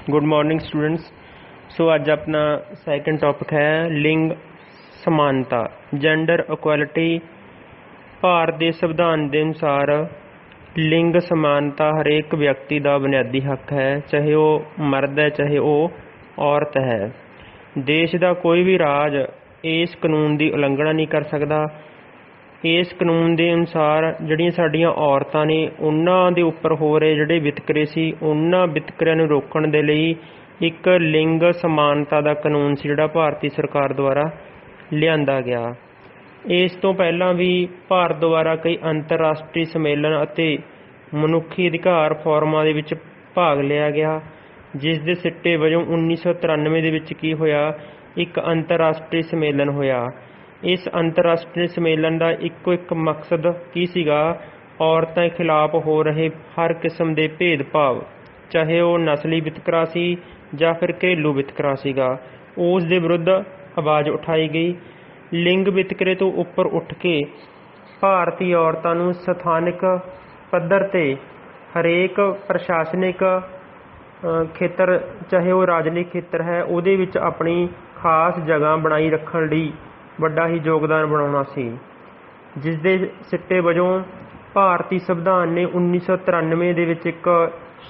Good morning students. So अज अपना second topic है लिंग समानता, जेंडर इक्वलिटी। भारत के संविधान के अनुसार लिंग समानता हरेक व्यक्ति का बुनियादी हक है, चाहे वह मर्द है चाहे वह औरत है। देश का कोई भी राज इस कानून की उलंघना नहीं कर सकता। इस कानून के अनुसार जिहड़ियां साडियां औरतां ने उन्हां दे उपर हो रहे जिहड़े वितकरे सी उन्हां वितकरिਆਂ ਨੂੰ रोकण दे लई एक लिंग समानता का कानून सी जिहड़ा भारती सरकार द्वारा लिआंदा गया। इस तो पहलां भी भारत द्वारा कई अंतरराष्ट्रीय सम्मेलन ਅਤੇ मनुखी अधिकार फोरमां दे विच भाग लिया गया, जिस दे सिट्टे वजों 1993 ਦੇ ਵਿੱਚ ਕੀ होया, एक अंतरराष्ट्रीय सम्मेलन होया। इस अंतरराष्ट्रीय सम्मेलन का एक मकसद की सीगा, औरतों खिलाफ हो रहे हर किस्म के भेदभाव, चाहे वह नस्ली वितकरा सी या फिर घरेलू वितकरा सीगा, उस दे विरुद्ध आवाज़ उठाई गई। लिंग वितकरे तो उपर उठ के भारतीय औरतों नूं स्थानिक पद्धर ते हरेक प्रशासनिक खेत्र, चाहे वह राजनीतिक खेत्र है, उहदे विच अपनी खास जगह बनाई रखण लई ਵੱਡਾ ही योगदान बनाउणा सी, जिस दे सिੱਟੇ वजों भारती संविधान ने 1993 ਦੇ ਵਿੱਚ एक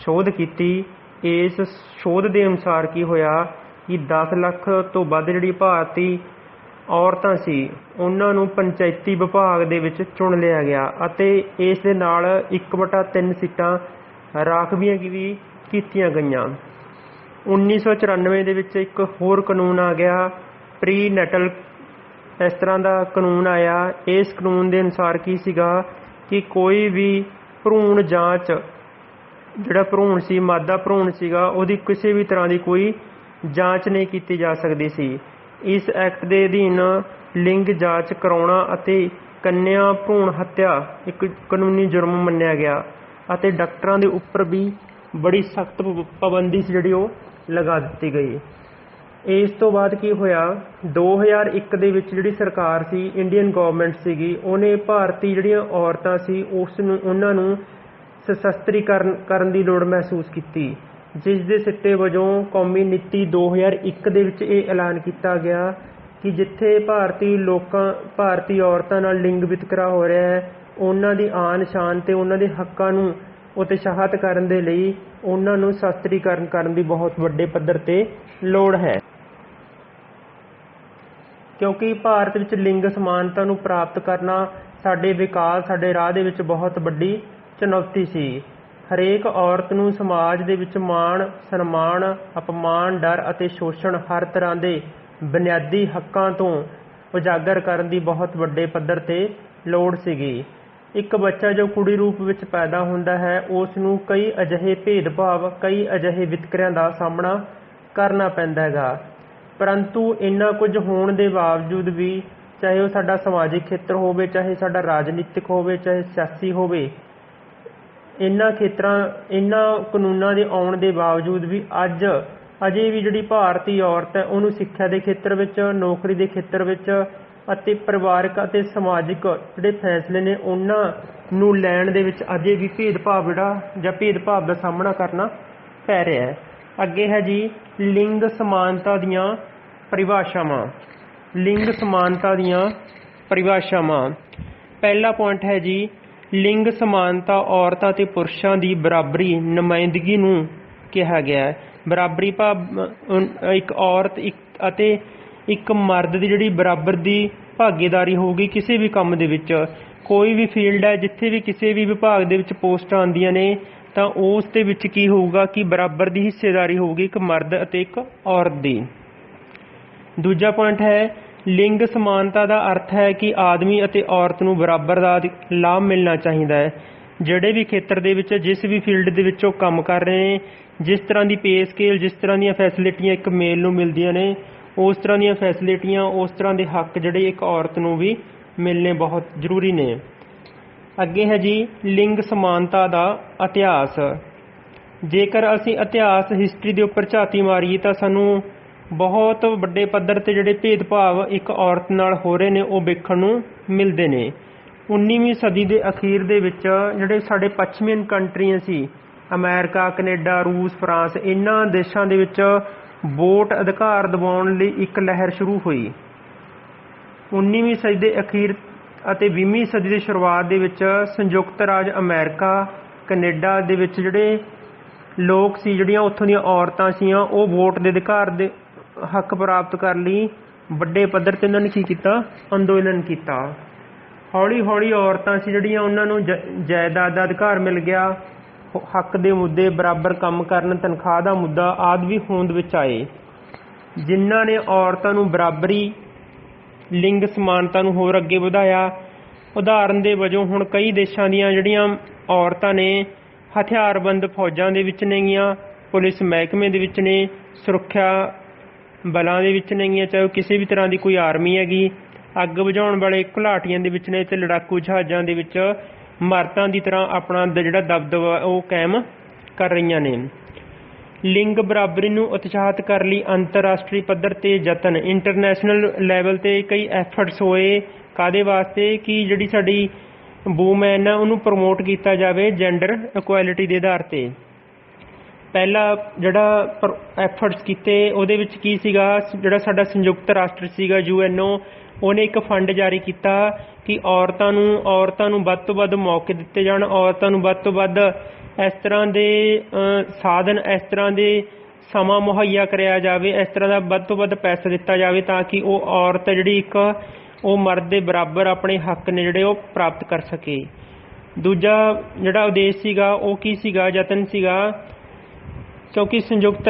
शोध की। इस शोध के अनुसार की होया कि 10 ਲੱਖ तो ਵੱਧ ਜਿਹੜੀ भारती औरतां सी उन्हां नूं पंचायती विभाग ਦੇ ਵਿੱਚ चुन लिया गया ਅਤੇ इस ਦੇ ਨਾਲ 1/3 सीटां राखवियां भी कीतियां गईयां। 1994 ਦੇ ਵਿੱਚ एक होर कानून आ गया, प्री नैटल इस तरह का कानून आया। इस कानून के अनुसार की सीगा कि कोई भी भरूण जांच जिहड़ा भरूण सी मादा भरूण सीगा उहदी किसी भी तरह की कोई जांच नहीं की जा सकती सी। इस एक्ट के अधीन लिंग जांच कराउणा अते कन्या भरूण हत्या एक कानूनी जुर्म मन्निया गया अते डॉक्टरां दे उपर भी बड़ी सख्त पाबंदी जिहड़ी ओह लगा दी गई। इस तो बाद की होया, 2001 ਦੇ ਵਿੱਚ ਜਿਹੜੀ ਸਰਕਾਰ ਸੀ, इंडियन गवर्नमेंट ਸੀਗੀ, ਉਹਨੇ ਭਾਰਤੀ ਜਿਹੜੀਆਂ ਔਰਤਾਂ ਸੀ ਉਹਨਾਂ ਨੂੰ ਸਸ਼ਸਤਰੀਕਰਨ ਕਰਨ ਦੀ ਲੋੜ ਮਹਿਸੂਸ ਕੀਤੀ, ਜਿਸ ਦੇ ਸਿੱਟੇ ਵਜੋਂ ਕੌਮੀ ਨੀਤੀ 2001 ਦੇ ਵਿੱਚ ਇਹ ਐਲਾਨ ਕੀਤਾ ਗਿਆ ਕਿ ਜਿੱਥੇ ਭਾਰਤੀ ਔਰਤਾਂ ਨਾਲ ਲਿੰਗ ਵਿਤਕਰਾ ਹੋ ਰਿਹਾ ਹੈ, ਉਹਨਾਂ ਦੀ ਆਨ ਸ਼ਾਨ ਤੇ ਉਹਨਾਂ ਦੇ ਹੱਕਾਂ ਨੂੰ ਉਤਸ਼ਾਹਿਤ ਕਰਨ ਦੇ ਲਈ ਉਹਨਾਂ ਨੂੰ ਸ਼ਸਤਰੀਕਰਨ ਕਰਨ ਦੀ ਬਹੁਤ ਵੱਡੇ ਪੱਧਰ ਤੇ ਲੋੜ है। क्योंकि भारत विच लिंग समानता नूं प्राप्त करना साडे विकास साडे राह दे विच बहुत वड्डी चुनौती सी। हरेक औरत नूं समाज दे विच मान सन्मान अपमान डर अते शोषण हर तरह के बुनियादी हक्कां तों उजागर करन दी बहुत वड्डे पੱਧਰ ते लोड़ सीगी। एक बच्चा जो कुड़ी रूप विच पैदा हुंदा है उस नूं कई अजिहे भेदभाव कई अजिहे वितकरिਆਂ ਦਾ सामना करना पैंदा हैगा, परंतु इन्ना कुछ होने के बावजूद भी, चाहे वह साडा समाजिक खेत्र होवे चाहे साडा राजनीतिक होवे चाहे सियासी होवे, इन्हां खेत्रां इन्हां कानूनां दे आउण दे बावजूद भी अजे भी जिहड़ी भारती औरत है उहनूं सिੱਖਿਆ के खेत्र विच नौकरी के खेत्र विच ਅਤੇ परिवारक ਅਤੇ समाजिक ਜਿਹੜੇ फैसले ने उन्हां नूं लैण दे विच अजे भी भेदभाव ਜਿਹੜਾ ਜਾਂ भेदभाव का सामना करना पै रहा है। अगे है जी लिंग समानता दियां परिभाषावां। लिंग समानता दियां परिभाषावां। पहला पॉइंट है जी, लिंग समानता औरतां ते पुरुषां दी बराबरी नुमाइंदगी नूं कहा गया है। बराबरी भाव एक औरत अते एक मर्द की जिहड़ी बराबर की भागीदारी होगी किसी भी काम दे विच। कोई भी फील्ड है जिथे भी किसी भी विभाग दे विच पोस्टां आंदियां ने तो उस दे विच की होऊगा कि बराबर की हिस्सेदारी होगी एक मर्द अते एक औरत की। दूजा पॉइंट है, लिंग समानता का अर्थ है कि आदमी अते औरत नूं बराबर का लाभ मिलना चाहिए है। जिहड़े भी खेत्र दे विच जिस भी फील्ड दे विच ओह काम कर रहे हैं, जिस तरह की पे स्केल जिस तरह दी फैसिलिटियां एक मेल नूं मिलदियां ने, उस तरह दी फैसिलिटियां उस तरह के हक जिहड़े एक औरत नूं भी मिलने बहुत जरूरी ने। अगे है जी लिंग समानता का इतिहास। जेकर असी इतिहास हिस्टरी के उपर झाती मारीए तो सानू बहुत वड्डे पੱਧਰ ते जिहड़े भेदभाव एक औरत नाल हो रहे ने वो वेखण नूं मिलदे ने। 19वीं सदी के अखीर दे विच जिहड़े साडे पश्चिमी कंट्रियां सी ਅਮਰੀਕਾ, ਕੈਨੇਡਾ, ਰੂਸ, ਫਰਾਂਸ ਇਹਨਾਂ ਦੇਸ਼ਾਂ ਦੇ ਵਿੱਚ ਵੋਟ ਅਧਿਕਾਰ ਦਿਵਾਉਣ ਲਈ ਇੱਕ ਲਹਿਰ ਸ਼ੁਰੂ ਹੋਈ। 19ਵੀਂ ਸਦੀ ਦੇ ਅਖੀਰ ਅਤੇ 20ਵੀਂ ਸਦੀ ਦੀ ਸ਼ੁਰੂਆਤ ਦੇ ਵਿੱਚ ਸੰਯੁਕਤ ਰਾਜ ਅਮਰੀਕਾ, ਕੈਨੇਡਾ ਦੇ ਵਿੱਚ ਜਿਹੜੇ ਲੋਕ ਸੀ, ਜਿਹੜੀਆਂ ਉੱਥੋਂ ਦੀਆਂ ਔਰਤਾਂ ਸੀਆਂ, ਉਹ ਵੋਟ ਦੇ ਅਧਿਕਾਰ ਦੇ ਹੱਕ ਪ੍ਰਾਪਤ ਕਰਨ ਲਈ ਵੱਡੇ ਪੱਧਰ 'ਤੇ ਉਹਨਾਂ ਨੇ ਕੀ ਕੀਤਾ, ਅੰਦੋਲਨ ਕੀਤਾ। ਹੌਲੀ ਹੌਲੀ ਔਰਤਾਂ ਸੀ ਜਿਹੜੀਆਂ ਉਹਨਾਂ ਨੂੰ ਜਾਇਦਾਦ ਦਾ ਅਧਿਕਾਰ ਮਿਲ ਗਿਆ, ਹੱਕ ਦੇ ਮੁੱਦੇ, ਬਰਾਬਰ ਕੰਮ ਕਰਨ, ਤਨਖਾਹ ਦਾ ਮੁੱਦਾ ਆਦਿ ਵੀ ਹੋਂਦ ਵਿੱਚ ਆਏ, ਜਿਨ੍ਹਾਂ ਨੇ ਔਰਤਾਂ ਨੂੰ ਬਰਾਬਰੀ, ਲਿੰਗ ਸਮਾਨਤਾ ਨੂੰ ਹੋਰ ਅੱਗੇ ਵਧਾਇਆ। ਉਦਾਹਰਨ ਦੇ ਵਜੋਂ ਹੁਣ ਕਈ ਦੇਸ਼ਾਂ ਦੀਆਂ ਜਿਹੜੀਆਂ ਔਰਤਾਂ ਨੇ ਹਥਿਆਰਬੰਦ ਫੌਜਾਂ ਦੇ ਵਿੱਚ ਨੇਗੀਆਂ, ਪੁਲਿਸ ਮਹਿਕਮੇ ਦੇ ਵਿੱਚ ਨੇ, ਸੁਰੱਖਿਆ ਬਲਾਂ ਦੇ ਵਿੱਚ ਨੇਗੀਆਂ, ਚਾਹੇ ਉਹ ਕਿਸੇ ਵੀ ਤਰ੍ਹਾਂ ਦੀ ਕੋਈ ਆਰਮੀ ਹੈਗੀ, ਅੱਗ ਬੁਝਾਉਣ ਵਾਲੇ ਘੁਲਾਟੀਆਂ ਦੇ ਵਿੱਚ ਨੇ, ਅਤੇ ਲੜਾਕੂ ਜਹਾਜ਼ਾਂ ਦੇ ਵਿੱਚ ਮਰਦਾਂ ਦੀ ਤਰ੍ਹਾਂ ਆਪਣਾ ਜਿਹੜਾ ਦਬਦਬਾ ਉਹ ਕਾਇਮ ਕਰ ਰਹੀਆਂ ਨੇ। ਲਿੰਗ ਬਰਾਬਰੀ ਨੂੰ ਉਤਸ਼ਾਹਿਤ ਕਰਨ ਲਈ ਅੰਤਰਰਾਸ਼ਟਰੀ ਪੱਧਰ 'ਤੇ ਯਤਨ, ਇੰਟਰਨੈਸ਼ਨਲ ਲੈਵਲ 'ਤੇ ਕਈ ਐਫਰਟਸ ਹੋਏ। ਕਾਹਦੇ ਵਾਸਤੇ? ਕਿ ਜਿਹੜੀ ਸਾਡੀ ਵੂਮੈਨ ਆ ਉਹਨੂੰ ਪ੍ਰਮੋਟ ਕੀਤਾ ਜਾਵੇ ਜੈਂਡਰ ਇਕੁਐਲਿਟੀ ਦੇ ਆਧਾਰ 'ਤੇ। ਪਹਿਲਾ ਜਿਹੜਾ ਐਫਰਟਸ ਕੀਤੇ ਉਹਦੇ ਵਿੱਚ ਕੀ ਸੀਗਾ, ਜਿਹੜਾ ਸਾਡਾ ਸੰਯੁਕਤ ਰਾਸ਼ਟਰ ਸੀਗਾ UNO, ਉਹਨੇ ਇੱਕ ਫੰਡ ਜਾਰੀ ਕੀਤਾ ਕਿ ਔਰਤਾਂ ਨੂੰ ਵੱਧ ਤੋਂ ਵੱਧ ਮੌਕੇ ਦਿੱਤੇ ਜਾਣ, ਔਰਤਾਂ ਨੂੰ ਵੱਧ ਤੋਂ ਵੱਧ ਇਸ ਤਰ੍ਹਾਂ ਦੇ ਸਾਧਨ, ਇਸ ਤਰ੍ਹਾਂ ਦੇ ਸਮਾਂ ਮੁਹੱਈਆ ਕਰਿਆ ਜਾਵੇ, ਇਸ ਤਰ੍ਹਾਂ ਦਾ ਵੱਧ ਤੋਂ ਵੱਧ ਪੈਸਾ ਦਿੱਤਾ ਜਾਵੇ ਤਾਂ ਕਿ ਉਹ ਔਰਤ ਜਿਹੜੀ ਇੱਕ ਉਹ ਮਰਦ ਦੇ ਬਰਾਬਰ ਆਪਣੇ ਹੱਕ ਨੇ ਜਿਹੜੇ ਉਹ ਪ੍ਰਾਪਤ ਕਰ ਸਕੇ। ਦੂਜਾ ਜਿਹੜਾ ਉਦੇਸ਼ ਸੀਗਾ ਉਹ ਕੀ ਸੀਗਾ, ਯਤਨ ਸੀਗਾ, ਕਿਉਂਕਿ ਸੰਯੁਕਤ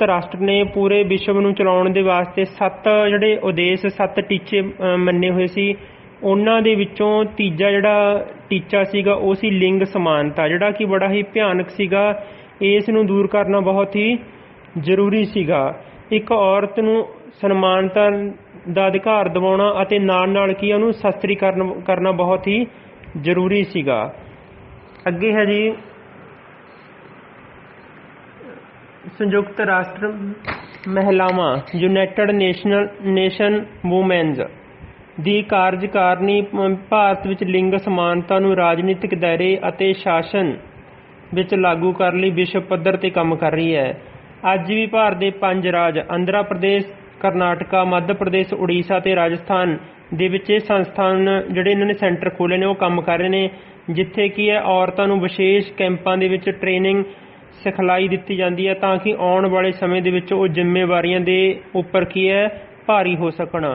ਰਾਸ਼ਟਰ ਨੇ ਪੂਰੇ ਵਿਸ਼ਵ ਨੂੰ ਚਲਾਉਣ ਦੇ ਵਾਸਤੇ 7 ਜਿਹੜੇ ਉਦੇਸ਼, 7 ਟੀਚੇ ਮੰਨੇ ਹੋਏ ਸੀ। ਉਹਨਾਂ ਦੇ ਵਿੱਚੋਂ ਤੀਜਾ ਜਿਹੜਾ ਟੀਚਾ ਸੀਗਾ ਉਹ ਸੀ ਲਿੰਗ ਸਮਾਨਤਾ, ਜਿਹੜਾ ਕਿ ਬੜਾ ਹੀ ਭਿਆਨਕ ਸੀਗਾ। ਇਸ ਨੂੰ ਦੂਰ ਕਰਨਾ ਬਹੁਤ ਹੀ ਜ਼ਰੂਰੀ ਸੀਗਾ। ਇੱਕ ਔਰਤ ਨੂੰ ਸਨਮਾਨਤਾ ਦਾ ਅਧਿਕਾਰ ਦਿਵਾਉਣਾ ਅਤੇ ਨਾਲ ਨਾਲ ਕੀ ਉਹਨੂੰ ਸਸ਼ਕਤੀਕਰਨ ਕਰਨਾ ਬਹੁਤ ਹੀ ਜ਼ਰੂਰੀ ਸੀਗਾ। ਅੱਗੇ ਹੈ ਜੀ ਸੰਯੁਕਤ ਰਾਸ਼ਟਰ ਮਹਿਲਾਵਾਂ, ਯੂਨਾਈਟਿਡ ਨੇਸ਼ਨ ਵੂਮੈਨਜ਼ ਦੀ ਕਾਰਜਕਾਰਨੀ ਭਾਰਤ ਵਿੱਚ ਲਿੰਗ ਸਮਾਨਤਾ ਨੂੰ ਰਾਜਨੀਤਿਕ ਦਾਇਰੇ ਅਤੇ ਸ਼ਾਸਨ ਵਿੱਚ ਲਾਗੂ ਕਰਨ ਲਈ ਵਿਸ਼ਵ ਪੱਧਰ 'ਤੇ ਕੰਮ ਕਰ ਰਹੀ ਹੈ। ਅੱਜ ਵੀ ਭਾਰਤ ਦੇ 5 ਰਾਜ ਆਂਧਰਾ ਪ੍ਰਦੇਸ਼, ਕਰਨਾਟਕਾ, ਮੱਧ ਪ੍ਰਦੇਸ਼, ਉੜੀਸਾ ਅਤੇ ਰਾਜਸਥਾਨ ਦੇ ਵਿੱਚ ਇਹ ਸੰਸਥਾਨ ਜਿਹੜੇ ਇਹਨਾਂ ਨੇ ਸੈਂਟਰ ਖੋਲ੍ਹੇ ਨੇ ਉਹ ਕੰਮ ਕਰ ਰਹੇ ਨੇ, ਜਿੱਥੇ ਕੀ ਹੈ ਔਰਤਾਂ ਨੂੰ ਵਿਸ਼ੇਸ਼ ਕੈਂਪਾਂ ਦੇ ਵਿੱਚ ਟ੍ਰੇਨਿੰਗ, ਸਿਖਲਾਈ ਦਿੱਤੀ ਜਾਂਦੀ ਹੈ ਤਾਂ ਕਿ ਆਉਣ ਵਾਲੇ ਸਮੇਂ ਦੇ ਵਿੱਚ ਉਹ ਜ਼ਿੰਮੇਵਾਰੀਆਂ ਦੇ ਉੱਪਰ ਕੀ ਹੈ ਭਾਰੀ ਹੋ ਸਕਣ,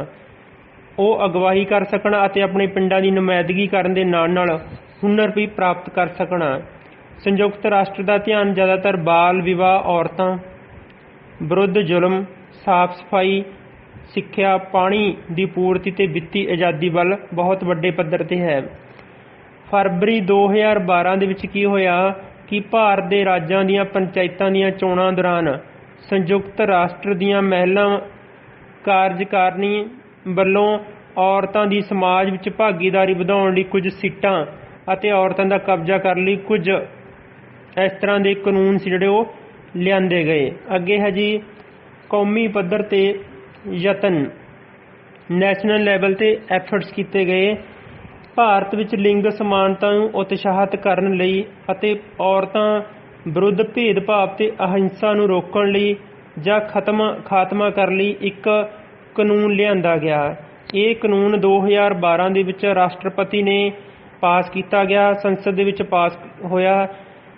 ਉਹ ਅਗਵਾਈ ਕਰ ਸਕਣ ਅਤੇ ਆਪਣੇ ਪਿੰਡਾਂ ਦੀ ਨੁਮਾਇੰਦਗੀ ਕਰਨ ਦੇ ਨਾਲ ਨਾਲ ਹੁਨਰ ਵੀ ਪ੍ਰਾਪਤ ਕਰ ਸਕਣ। ਸੰਯੁਕਤ ਰਾਸ਼ਟਰ ਦਾ ਧਿਆਨ ਜ਼ਿਆਦਾਤਰ ਬਾਲ ਵਿਵਾਹ, ਔਰਤਾਂ ਵਿਰੁੱਧ ਜ਼ੁਲਮ, ਸਾਫ਼ ਸਫਾਈ, ਸਿੱਖਿਆ, ਪਾਣੀ ਦੀ ਪੂਰਤੀ ਅਤੇ ਵਿੱਤੀ ਆਜ਼ਾਦੀ ਵੱਲ ਬਹੁਤ ਵੱਡੇ ਪੱਧਰ 'ਤੇ ਹੈ। ਫਰਵਰੀ 2012 ਦੇ ਵਿੱਚ ਕੀ ਹੋਇਆ ਕਿ ਭਾਰਤ ਦੇ ਰਾਜਾਂ ਦੀਆਂ ਪੰਚਾਇਤਾਂ ਦੀਆਂ ਚੋਣਾਂ ਦੌਰਾਨ ਸੰਯੁਕਤ ਰਾਸ਼ਟਰ ਦੀਆਂ ਮਹਿਲਾ ਕਾਰਜਕਾਰਨੀ ਵੱਲੋਂ ਔਰਤਾਂ ਦੀ ਸਮਾਜ ਵਿੱਚ ਭਾਗੀਦਾਰੀ ਵਧਾਉਣ ਲਈ ਕੁਝ ਸੀਟਾਂ ਅਤੇ ਔਰਤਾਂ ਦਾ ਕਬਜ਼ਾ ਕਰਨ ਲਈ ਕੁਝ ਇਸ ਤਰ੍ਹਾਂ ਦੇ ਕਾਨੂੰਨ ਸੀ ਜਿਹੜੇ ਉਹ ਲਿਆਂਦੇ ਗਏ। ਅੱਗੇ ਹੈ ਜੀ ਕੌਮੀ ਪੱਧਰ 'ਤੇ ਯਤਨ, ਨੈਸ਼ਨਲ ਲੈਵਲ 'ਤੇ ਐਫਰਟਸ ਕੀਤੇ ਗਏ। ਭਾਰਤ ਵਿੱਚ ਲਿੰਗ ਸਮਾਨਤਾ ਨੂੰ ਉਤਸ਼ਾਹਿਤ ਕਰਨ ਲਈ ਅਤੇ ਔਰਤਾਂ ਵਿਰੁੱਧ ਭੇਦਭਾਵ ਅਤੇ ਅਹਿੰਸਾ ਨੂੰ ਰੋਕਣ ਲਈ ਜਾਂ ਖਾਤਮਾ ਕਰਨ ਲਈ ਇੱਕ ਕਾਨੂੰਨ ਲਿਆਂਦਾ ਗਿਆ। ਇਹ ਕਾਨੂੰਨ 2012 ਦੇ ਵਿੱਚ ਰਾਸ਼ਟਰਪਤੀ ਨੇ ਪਾਸ ਕੀਤਾ ਗਿਆ, ਸੰਸਦ ਦੇ ਵਿੱਚ ਪਾਸ ਹੋਇਆ।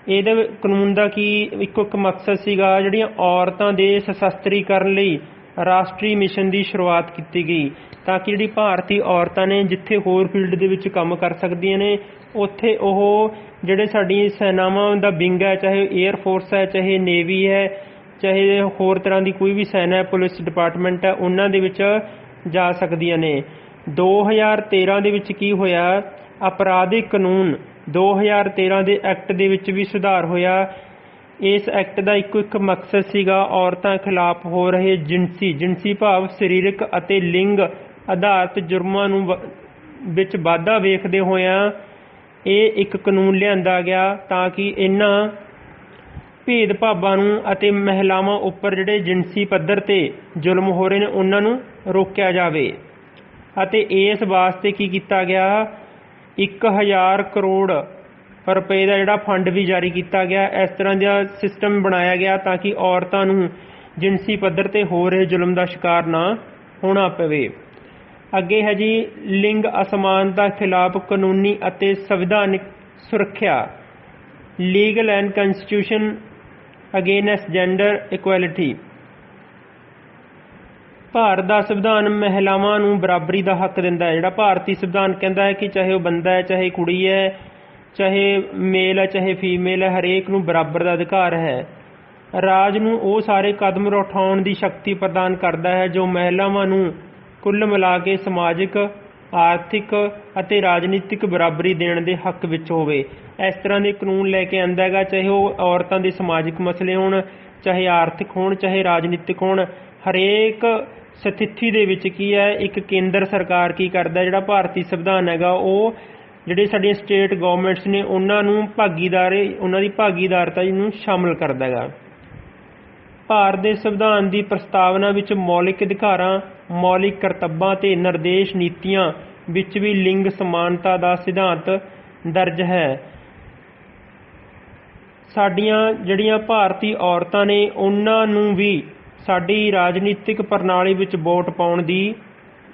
ਇਹਦੇ ਕਾਨੂੰਨ ਦਾ ਕੀ ਇੱਕੋ ਇੱਕ ਮਕਸਦ ਸੀਗਾ, ਜਿਹੜੀਆਂ ਔਰਤਾਂ ਦੇ ਸਸ਼ਕਤੀਕਰਨ ਲਈ ਰਾਸ਼ਟਰੀ ਮਿਸ਼ਨ ਦੀ ਸ਼ੁਰੂਆਤ ਕੀਤੀ ਗਈ ਤਾਂ ਕਿ ਜਿਹੜੀ ਭਾਰਤੀ ਔਰਤਾਂ ਨੇ ਜਿੱਥੇ ਹੋਰ ਫੀਲਡ ਦੇ ਵਿੱਚ ਕੰਮ ਕਰ ਸਕਦੀਆਂ ਨੇ ਉੱਥੇ ਉਹ ਜਿਹੜੇ ਸਾਡੀ ਸੈਨਾਵਾਂ ਦਾ ਵਿੰਗ ਹੈ, ਚਾਹੇ ਏਅਰ ਫੋਰਸ ਹੈ, ਚਾਹੇ ਨੇਵੀ ਹੈ, ਚਾਹੇ ਹੋਰ ਤਰ੍ਹਾਂ ਦੀ ਕੋਈ ਵੀ ਸੈਨਾ ਹੈ, ਪੁਲਿਸ ਡਿਪਾਰਟਮੈਂਟ ਹੈ, ਉਹਨਾਂ ਦੇ ਵਿੱਚ ਜਾ ਸਕਦੀਆਂ ਨੇ। 2013 ਦੇ ਵਿੱਚ ਕੀ ਹੋਇਆ, ਅਪਰਾਧਿਕ ਕਾਨੂੰਨ 2013 ਦੇ ਐਕਟ ਦੇ ਵਿੱਚ ਵੀ ਸੁਧਾਰ ਹੋਇਆ। ਇਸ ਐਕਟ ਦਾ ਇੱਕੋ ਇੱਕ ਮਕਸਦ ਸੀਗਾ ਔਰਤਾਂ ਖਿਲਾਫ ਹੋ ਰਹੇ ਜਿਨਸੀ ਭਾਵ ਸਰੀਰਕ ਅਤੇ ਲਿੰਗ ਆਧਾਰਿਤ ਜੁਰਮਾਂ ਨੂੰ ਵਿੱਚ ਵਾਧਾ ਵੇਖਦੇ ਹੋਇਆਂ ਇਹ ਇੱਕ ਕਾਨੂੰਨ ਲਿਆਂਦਾ ਗਿਆ ਤਾਂ ਕਿ ਇਹਨਾਂ ਭੇਦਭਾਵਾਂ ਨੂੰ ਅਤੇ ਮਹਿਲਾਵਾਂ ਉੱਪਰ ਜਿਹੜੇ ਜਿਨਸੀ ਪੱਧਰ 'ਤੇ ਜ਼ੁਲਮ ਹੋ ਰਹੇ ਨੇ ਉਹਨਾਂ ਨੂੰ ਰੋਕਿਆ ਜਾਵੇ। ਅਤੇ ਇਸ ਵਾਸਤੇ ਕੀ ਕੀਤਾ ਗਿਆ, 1000 ਕਰੋੜ रुपए का जिहड़ा फंड भी जारी किया गया। इस तरह का सिस्टम बनाया गया ताकि औरतों नूं जिनसी पद्धर ते हो रहे जुल्म का शिकार ना होना पवे। अगे है जी लिंग असमानता खिलाफ कानूनी अते संविधानिक सुरक्षा, legal and constitution against gender equality. Bharat का संविधान महिलावां नूं बराबरी का हक दिंदा है। जिहड़ा भारतीय संविधान कहता है कि चाहे वह बंदा है, चाहे कुड़ी है, चाहे मेल है, चाहे फीमेल है, हरेक नूं बराबर का अधिकार है। राज नूं वो सारे कदम उठाउण की शक्ति प्रदान करता है जो महिलावां नूं कुल मिला के समाजिक, आर्थिक अते राजनीतिक बराबरी देण दे हक विच होवे। इस तरह के कानून लैके आंदा है, चाहे वह औरतों के समाजिक मसले होण, चाहे आर्थिक होण, चाहे राजनीतिक होण, हरेक स्थिति दे विच की है एक केंद्र सरकार की करदा है। जिहड़ा भारतीय संविधान हैगा वो जिहड़े साडीआं स्टेट गवर्नमेंट्स ने उन्हां नूं उन्हां दी भागीदारता नूं शामिल करदा हैगा। भारत के संविधान की प्रस्तावना विच मौलिक अधिकारां, मौलिक करतੱਬਾਂ ते निर्देश नीतियां विच भी लिंग समानता का सिद्धांत दर्ज है। साडियां जिहड़ियां भारतीय औरतां ने उन्हां नूं भी साडी राजनीतिक प्रणाली विच वोट पाउण दी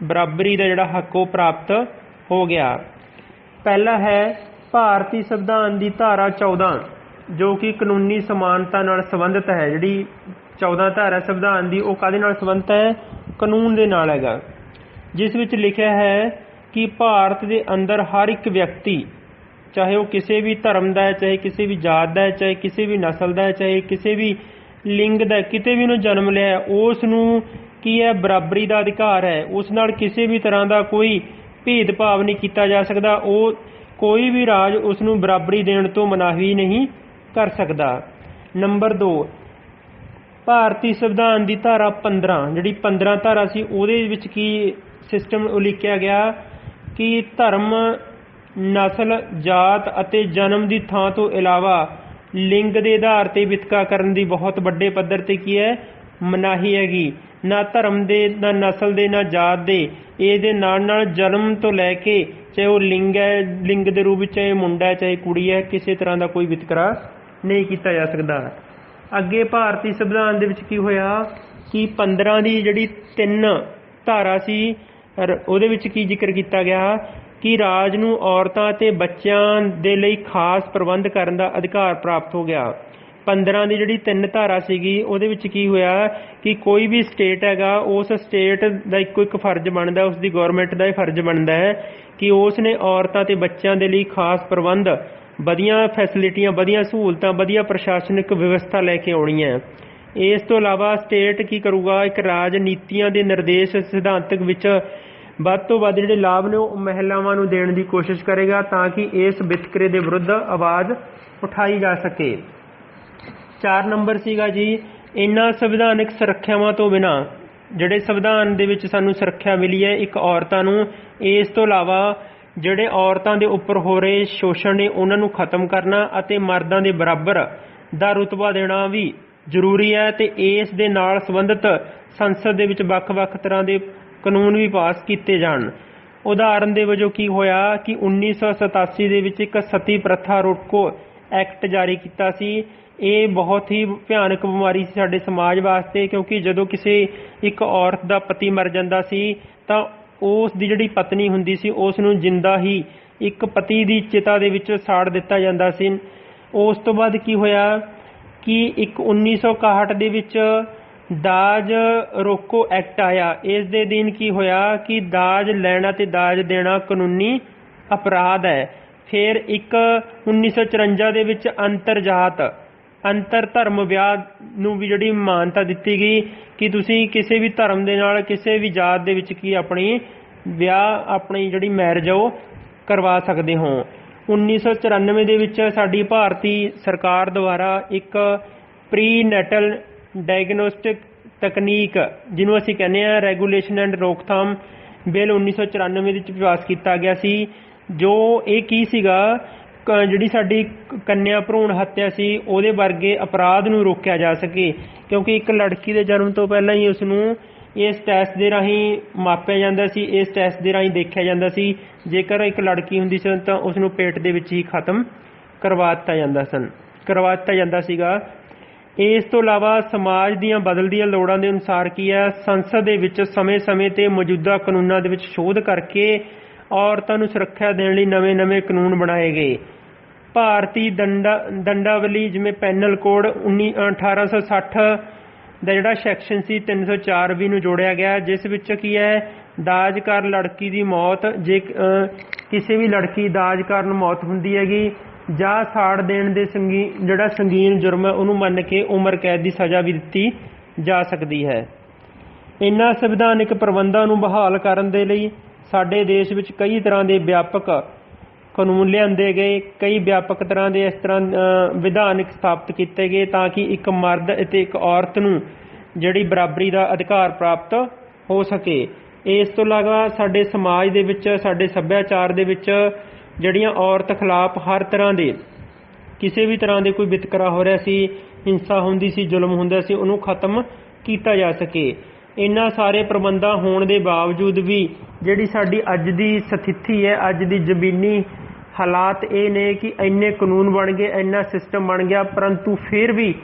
बराबरी का जिहड़ा हक वो प्राप्त हो गया। पहला है भारतीय संविधान की धारा 14 जो कि कानूनी समानता नाल संबंधित है। जिहड़ी 14 धारा संविधान की वो काहदे नाल संबंधित है? कानून दे नाल हैगा, जिस विच लिखिया है कि भारत के अंदर हर एक व्यक्ति चाहे वह किसी भी धर्म का है, चाहे किसी भी जात का है, चाहे किसी भी नस्ल का है, चाहे किसी भी लिंग का किते भी उन्हें जन्म लिया है, उस नूं की है बराबरी का अधिकार है। उस नाल किसी भी तरह का कोई भेदभाव नहीं किया जा सकता। वो कोई भी राज उस नूं बराबरी देण तो मनाही नहीं कर सकता। नंबर 2 भारतीय संविधान की धारा 15 जिहड़ी 15 धारा सी उहदे विच की सिस्टम उलीकिया गया कि धर्म, नस्ल, जात अते जन्म की थां तो इलावा लिंग के आधार पर वितका करन की बहुत बड़े पद्धर ते की है मनाही हैगी। ना धर्म दे, ना नस्ल दे, ना जात दे, इहदे नाल नाल जन्म तो लैके चाहे वो लिंग है, लिंग के रूप में चाहे मुंडा है चाहे कुड़ी है, किसी तरह का कोई वितकरा नहीं किया जा सकता। अगे भारतीय संविधान दे विच की होया कि 15 की जिहड़ी 3 धारा सी उहदे विच की जिक्र किया गया कि राज नूं औरतां ते बच्चों दे लई खास प्रबंध करन दा अधिकार प्राप्त हो गया। 15 की जिहड़ी 3 धारा सीगी उहदे विच की होया कि कोई भी स्टेट हैगा उस स्टेट का इक्को एक फर्ज बनता है, उसकी गौरमेंट का फर्ज बनता है कि उसने औरतां ते बच्चों के लिए खास प्रबंध, वधिया फैसिलिटियां, वधिया सहूलतां, वधिया प्रशासनिक व्यवस्था लैके आउणी है। इस तो इलावा स्टेट की करूगा एक राज नीतियां के निर्देश सिद्धांतक विच ਵੱਧ ਤੋਂ ਵੱਧ ਜਿਹੜੇ ਲਾਭ ਨੇ ਉਹ ਮਹਿਲਾਵਾਂ ਨੂੰ ਦੇਣ ਦੀ ਕੋਸ਼ਿਸ਼ ਕਰੇਗਾ ਤਾਂ ਕਿ ਇਸ ਵਿਤਕਰੇ ਦੇ ਵਿਰੁੱਧ ਆਵਾਜ਼ ਉਠਾਈ ਜਾ ਸਕੇ। 4 ਨੰਬਰ ਸੀਗਾ ਜੀ ਇਹਨਾਂ ਸੰਵਿਧਾਨਕ ਸੁਰੱਖਿਆਵਾਂ ਤੋਂ ਬਿਨਾਂ ਜਿਹੜੇ ਸੰਵਿਧਾਨ ਦੇ ਵਿੱਚ ਸਾਨੂੰ ਸੁਰੱਖਿਆ ਮਿਲੀ ਹੈ ਇੱਕ ਔਰਤਾਂ ਨੂੰ, ਇਸ ਤੋਂ ਇਲਾਵਾ ਜਿਹੜੇ ਔਰਤਾਂ ਦੇ ਉੱਪਰ ਹੋ ਰਹੇ ਸ਼ੋਸ਼ਣ ਨੇ ਉਹਨਾਂ ਨੂੰ ਖਤਮ ਕਰਨਾ ਅਤੇ ਮਰਦਾਂ ਦੇ ਬਰਾਬਰ ਦਾ ਰੁਤਬਾ ਦੇਣਾ ਵੀ ਜ਼ਰੂਰੀ ਹੈ ਤੇ ਇਸ ਦੇ ਨਾਲ ਸੰਬੰਧਿਤ ਸੰਸਦ ਦੇ ਵਿੱਚ ਵੱਖ-ਵੱਖ ਤਰ੍ਹਾਂ ਦੇ ਕਾਨੂੰਨ ਵੀ ਪਾਸ ਕੀਤੇ ਜਾਣ। ਉਦਾਹਰਨ ਦੇ ਵਜੋਂ ਕੀ ਹੋਇਆ ਕਿ 1987 ਦੇ ਵਿੱਚ ਇੱਕ ਸਤੀ ਪ੍ਰਥਾ ਰੋਕੋ ਐਕਟ ਜਾਰੀ ਕੀਤਾ ਸੀ। ਇਹ ਬਹੁਤ ਹੀ ਭਿਆਨਕ ਬਿਮਾਰੀ ਸੀ ਸਾਡੇ ਸਮਾਜ ਵਾਸਤੇ, ਕਿਉਂਕਿ ਜਦੋਂ ਕਿਸੇ ਇੱਕ ਔਰਤ ਦਾ ਪਤੀ ਮਰ ਜਾਂਦਾ ਸੀ ਤਾਂ ਉਸ ਦੀ ਜਿਹੜੀ ਪਤਨੀ ਹੁੰਦੀ ਸੀ ਉਸ ਨੂੰ ਜਿੰਦਾ ਹੀ ਇੱਕ ਪਤੀ ਦੀ ਚਿਤਾ ਦੇ ਵਿੱਚ ਸਾੜ ਦਿੱਤਾ ਜਾਂਦਾ ਸੀ। ਉਸ ਤੋਂ ਬਾਅਦ ਕੀ ਹੋਇਆ ਕਿ ਇੱਕ 1961 ਦੇ ਵਿੱਚ ਦਾਜ ਰੋਕੋ ਐਕਟ ਆਇਆ। ਇਸ ਦੇ ਦਿਨ ਕੀ ਹੋਇਆ ਕਿ ਦਾਜ ਲੈਣਾ ਤੇ ਦਾਜ ਦੇਣਾ ਕਾਨੂੰਨੀ ਅਪਰਾਧ ਹੈ। ਫਿਰ ਇੱਕ 1954 ਦੇ ਵਿੱਚ ਅੰਤਰ ਧਰਮ ਵਿਆਹ ਨੂੰ ਵੀ ਜਿਹੜੀ ਮਾਨਤਾ ਦਿੱਤੀ ਗਈ ਕਿ ਤੁਸੀਂ ਕਿਸੇ ਵੀ ਧਰਮ ਦੇ ਨਾਲ ਕਿਸੇ ਵੀ ਜਾਤ ਦੇ ਵਿੱਚ ਕੀ ਆਪਣੀ ਜਿਹੜੀ ਮੈਰਿਜ ਉਹ ਕਰਵਾ ਸਕਦੇ ਹੋ। 1994 ਦੇ ਵਿੱਚ ਸਾਡੀ ਭਾਰਤੀ ਸਰਕਾਰ ਦੁਆਰਾ ਇੱਕ ਪ੍ਰੀ ਨੈਟਲ ਡਾਇਗਨੋਸਟਿਕ ਤਕਨੀਕ ਜਿਹਨੂੰ ਅਸੀਂ ਕਹਿੰਦੇ ਹਾਂ ਰੈਗੂਲੇਸ਼ਨ ਐਂਡ ਰੋਕਥਾਮ ਬਿੱਲ 1994 ਵਿੱਚ ਪਾਸ ਕੀਤਾ ਗਿਆ ਸੀ। ਜੋ ਇਹ ਕੀ ਸੀਗਾ ਜਿਹੜੀ ਸਾਡੀ ਕੰਨਿਆ ਭਰੂਣ ਹੱਤਿਆ ਸੀ ਉਹਦੇ ਵਰਗੇ ਅਪਰਾਧ ਨੂੰ ਰੋਕਿਆ ਜਾ ਸਕੇ, ਕਿਉਂਕਿ ਇੱਕ ਲੜਕੀ ਦੇ ਜਨਮ ਤੋਂ ਪਹਿਲਾਂ ਹੀ ਉਸ ਨੂੰ ਇਸ ਟੈਸਟ ਦੇ ਰਾਹੀਂ ਮਾਪਿਆ ਜਾਂਦਾ ਸੀ, ਇਸ ਟੈਸਟ ਦੇ ਰਾਹੀਂ ਦੇਖਿਆ ਜਾਂਦਾ ਸੀ। ਜੇਕਰ ਇੱਕ ਲੜਕੀ ਹੁੰਦੀ ਸੀ ਤਾਂ ਉਸ ਨੂੰ ਪੇਟ ਦੇ ਵਿੱਚ ਹੀ ਖਤਮ ਕਰਵਾ ਦਿੱਤਾ ਜਾਂਦਾ ਸੀਗਾ। ਇਸ ਤੋਂ ਇਲਾਵਾ ਸਮਾਜ ਦੀਆਂ ਬਦਲਦੀਆਂ ਲੋੜਾਂ ਦੇ ਅਨੁਸਾਰ ਕੀ ਹੈ, ਸੰਸਦ ਦੇ ਵਿੱਚ ਸਮੇਂ-ਸਮੇਂ 'ਤੇ ਮੌਜੂਦਾ ਕਾਨੂੰਨਾਂ ਦੇ ਵਿੱਚ ਸੋਧ ਕਰਕੇ ਔਰਤਾਂ ਨੂੰ ਸੁਰੱਖਿਆ ਦੇਣ ਲਈ ਨਵੇਂ ਕਾਨੂੰਨ ਬਣਾਏ ਗਏ। ਭਾਰਤੀ ਦੰਡਾਵਲੀ ਜਿਵੇਂ ਪੈਨਲ ਕੋਡ 1860 ਦਾ ਜਿਹੜਾ ਸੈਕਸ਼ਨ ਸੀ 304 ਨੂੰ ਜੋੜਿਆ ਗਿਆ, ਜਿਸ ਵਿੱਚ ਕੀ ਹੈ, ਦਾਜ ਕਾਰਨ ਲੜਕੀ ਦੀ ਮੌਤ, ਜੇ ਕਿਸੇ ਵੀ ਲੜਕੀ ਦਾਜ ਕਾਰਨ ਮੌਤ ਹੁੰਦੀ ਹੈਗੀ ਜਾਂ ਸਾੜ ਦੇਣ ਦੇ ਜਿਹੜਾ ਸੰਗੀਨ ਜੁਰਮ ਹੈ ਉਹਨੂੰ ਮੰਨ ਕੇ ਉਮਰ ਕੈਦ ਦੀ ਸਜ਼ਾ ਵੀ ਦਿੱਤੀ ਜਾ ਸਕਦੀ ਹੈ। ਇਹਨਾਂ ਸੰਵਿਧਾਨਿਕ ਪ੍ਰਬੰਧਾਂ ਨੂੰ ਬਹਾਲ ਕਰਨ ਦੇ ਲਈ ਸਾਡੇ ਦੇਸ਼ ਵਿੱਚ ਕਈ ਤਰ੍ਹਾਂ ਦੇ ਵਿਆਪਕ ਕਾਨੂੰਨ ਲਿਆਂਦੇ ਗਏ, ਕਈ ਵਿਆਪਕ ਤਰ੍ਹਾਂ ਦੇ ਇਸ ਤਰ੍ਹਾਂ ਵਿਧਾਨਿਕ ਸਥਾਪਿਤ ਕੀਤੇ ਗਏ ਤਾਂ ਕਿ ਇੱਕ ਮਰਦ ਅਤੇ ਇੱਕ ਔਰਤ ਨੂੰ ਜਿਹੜੀ ਬਰਾਬਰੀ ਦਾ ਅਧਿਕਾਰ ਪ੍ਰਾਪਤ ਹੋ ਸਕੇ। ਇਸ ਤੋਂ ਇਲਾਵਾ ਸਾਡੇ ਸਮਾਜ ਦੇ ਵਿੱਚ, ਸਾਡੇ ਸੱਭਿਆਚਾਰ ਦੇ ਵਿੱਚ ਜਿਹੜੀਆਂ ਔਰਤ ਖਿਲਾਫ ਹਰ ਤਰ੍ਹਾਂ ਦੇ ਕਿਸੇ ਵੀ ਤਰ੍ਹਾਂ ਦੇ ਕੋਈ ਵਿਤਕਰਾ ਹੋ ਰਿਹਾ ਸੀ, ਹਿੰਸਾ ਹੁੰਦੀ ਸੀ, ਜ਼ੁਲਮ ਹੁੰਦਾ ਸੀ, ਉਹਨੂੰ ਖਤਮ ਕੀਤਾ ਜਾ ਸਕੇ। ਇਹਨਾਂ ਸਾਰੇ ਪ੍ਰਬੰਧਾਂ ਹੋਣ ਦੇ ਬਾਵਜੂਦ ਵੀ ਜਿਹੜੀ ਸਾਡੀ ਅੱਜ ਦੀ ਸਥਿਤੀ ਹੈ, ਅੱਜ ਦੀ ਜ਼ਮੀਨੀ ਹਾਲਾਤ ਇਹ ਨੇ ਕਿ ਇੰਨੇ ਕਾਨੂੰਨ ਬਣ ਗਏ, ਇੰਨਾ ਸਿਸਟਮ ਬਣ ਗਿਆ, ਪਰੰਤੂ ਫਿਰ ਵੀ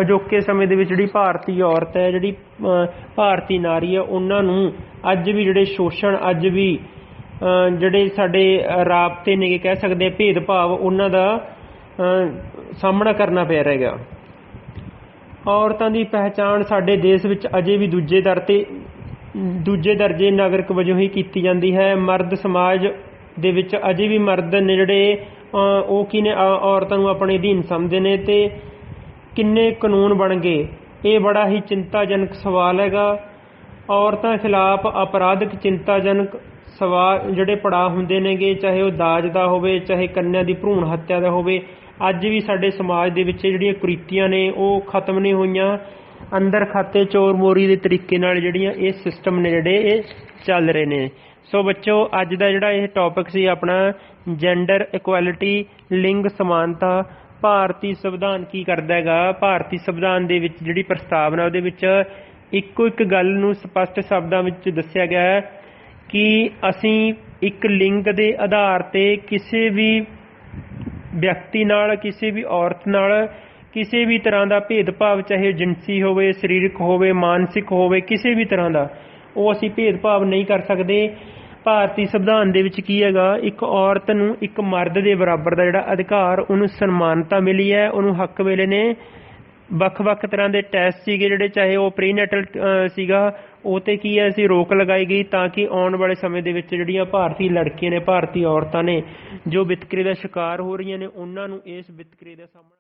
ਅਜੋਕੇ ਸਮੇਂ ਦੇ ਵਿੱਚ ਜਿਹੜੀ ਭਾਰਤੀ ਔਰਤ ਹੈ, ਜਿਹੜੀ ਭਾਰਤੀ ਨਾਰੀ ਹੈ, ਉਹਨਾਂ ਨੂੰ ਅੱਜ ਵੀ ਜਿਹੜੇ ਸ਼ੋਸ਼ਣ, ਅੱਜ ਵੀ ਜਿਹੜੇ ਸਾਡੇ ਰਾਬਤੇ ਨੇ, ਕਹਿ ਸਕਦੇ ਹਾਂ ਭੇਦਭਾਵ, ਉਹਨਾਂ ਦਾ ਸਾਹਮਣਾ ਕਰਨਾ ਪੈ ਰਿਹਾ। ਔਰਤਾਂ ਦੀ ਪਹਿਚਾਣ ਸਾਡੇ ਦੇਸ਼ ਵਿੱਚ ਅਜੇ ਵੀ ਦੂਜੇ ਦਰਜੇ ਨਾਗਰਿਕ ਵਜੋਂ ਹੀ ਕੀਤੀ ਜਾਂਦੀ ਹੈ। ਮਰਦ ਸਮਾਜ ਦੇ ਵਿੱਚ ਅਜੇ ਵੀ ਮਰਦ ਨੇ ਜਿਹੜੇ ਉਹ ਕੀ ਨੇ, ਔਰਤਾਂ ਨੂੰ ਆਪਣੇ ਅਧੀਨ ਸਮਝਦੇ ਨੇ ਅਤੇ ਕਿੰਨੇ ਕਾਨੂੰਨ ਬਣ ਗਏ, ਇਹ ਬੜਾ ਹੀ ਚਿੰਤਾਜਨਕ ਸਵਾਲ ਹੈਗਾ। ਔਰਤਾਂ ਖਿਲਾਫ ਅਪਰਾਧਿਕ ਚਿੰਤਾਜਨਕ ਸਵਾਲ ਜਿਹੜੇ ਪੜਾਅ ਹੁੰਦੇ ਨੇਗੇ, ਚਾਹੇ ਉਹ ਦਾਜ ਦਾ ਹੋਵੇ, ਚਾਹੇ ਕੰਨਿਆ ਦੀ ਭਰੂਣ ਹੱਤਿਆ ਦਾ ਹੋਵੇ, ਅੱਜ ਵੀ ਸਾਡੇ ਸਮਾਜ ਦੇ ਵਿੱਚ ਜਿਹੜੀਆਂ ਕੁਰੀਤੀਆਂ ਨੇ ਉਹ ਖਤਮ ਨਹੀਂ ਹੋਈਆਂ। ਅੰਦਰ ਖਾਤੇ ਚੋਰ ਮੋਰੀ ਦੇ ਤਰੀਕੇ ਨਾਲ ਜਿਹੜੀਆਂ ਇਹ ਸਿਸਟਮ ਨੇ ਜਿਹੜੇ ਇਹ ਚੱਲ ਰਹੇ ਨੇ। ਸੋ ਬੱਚੋ, ਅੱਜ ਦਾ ਜਿਹੜਾ ਇਹ ਟੌਪਿਕ ਸੀ ਆਪਣਾ ਜੈਂਡਰ ਇਕੁਐਲਿਟੀ, ਲਿੰਗ ਸਮਾਨਤਾ। ਭਾਰਤੀ ਸੰਵਿਧਾਨ ਕੀ ਕਰਦਾ ਹੈਗਾ, ਭਾਰਤੀ ਸੰਵਿਧਾਨ ਦੇ ਵਿੱਚ ਜਿਹੜੀ ਪ੍ਰਸਤਾਵਨਾ ਉਹਦੇ ਵਿੱਚ ਇੱਕੋ ਇੱਕ ਗੱਲ ਨੂੰ ਸਪਸ਼ਟ ਸ਼ਬਦਾਂ ਵਿੱਚ ਦੱਸਿਆ ਗਿਆ ਹੈ ਕਿ ਅਸੀਂ ਇੱਕ ਲਿੰਗ ਦੇ ਆਧਾਰ 'ਤੇ ਕਿਸੇ ਵੀ ਵਿਅਕਤੀ ਨਾਲ, ਕਿਸੇ ਵੀ ਔਰਤ ਨਾਲ ਕਿਸੇ ਵੀ ਤਰ੍ਹਾਂ ਦਾ ਭੇਦਭਾਵ, ਚਾਹੇ ਜਿਨਸੀ ਹੋਵੇ, ਸਰੀਰਕ ਹੋਵੇ, ਮਾਨਸਿਕ ਹੋਵੇ, ਕਿਸੇ ਵੀ ਤਰ੍ਹਾਂ ਦਾ ਉਹ ਅਸੀਂ ਭੇਦਭਾਵ ਨਹੀਂ ਕਰ ਸਕਦੇ। ਭਾਰਤੀ ਸੰਵਿਧਾਨ ਦੇ ਵਿੱਚ ਕੀ ਹੈਗਾ, ਇੱਕ ਔਰਤ ਨੂੰ ਇੱਕ ਮਰਦ ਦੇ ਬਰਾਬਰ ਦਾ ਜਿਹੜਾ ਅਧਿਕਾਰ, ਉਹਨੂੰ ਸਨਮਾਨਤਾ ਮਿਲੀ ਹੈ, ਉਹਨੂੰ ਹੱਕ ਮਿਲੇ ਨੇ। ਵੱਖ-ਵੱਖ ਤਰ੍ਹਾਂ ਦੇ ਟੈਸਟ ਸੀਗੇ ਜਿਹੜੇ, ਚਾਹੇ ਉਹ ਪ੍ਰੀਨੈਟਲ ਸੀਗਾ, ਉਹ 'ਤੇ ਕੀ ਹੈ ਅਸੀਂ ਰੋਕ ਲਗਾਈ ਗਈ ਤਾਂ ਕਿ ਆਉਣ ਵਾਲੇ ਸਮੇਂ ਦੇ ਵਿੱਚ ਜਿਹੜੀਆਂ ਭਾਰਤੀ ਲੜਕੀਆਂ ਨੇ, ਭਾਰਤੀ ਔਰਤਾਂ ਨੇ ਜੋ ਵਿਤਕਰੇ ਦਾ ਸ਼ਿਕਾਰ ਹੋ ਰਹੀਆਂ ਨੇ, ਉਹਨਾਂ ਨੂੰ ਇਸ ਵਿਤਕਰੇ ਦਾ ਸਾਹਮਣਾ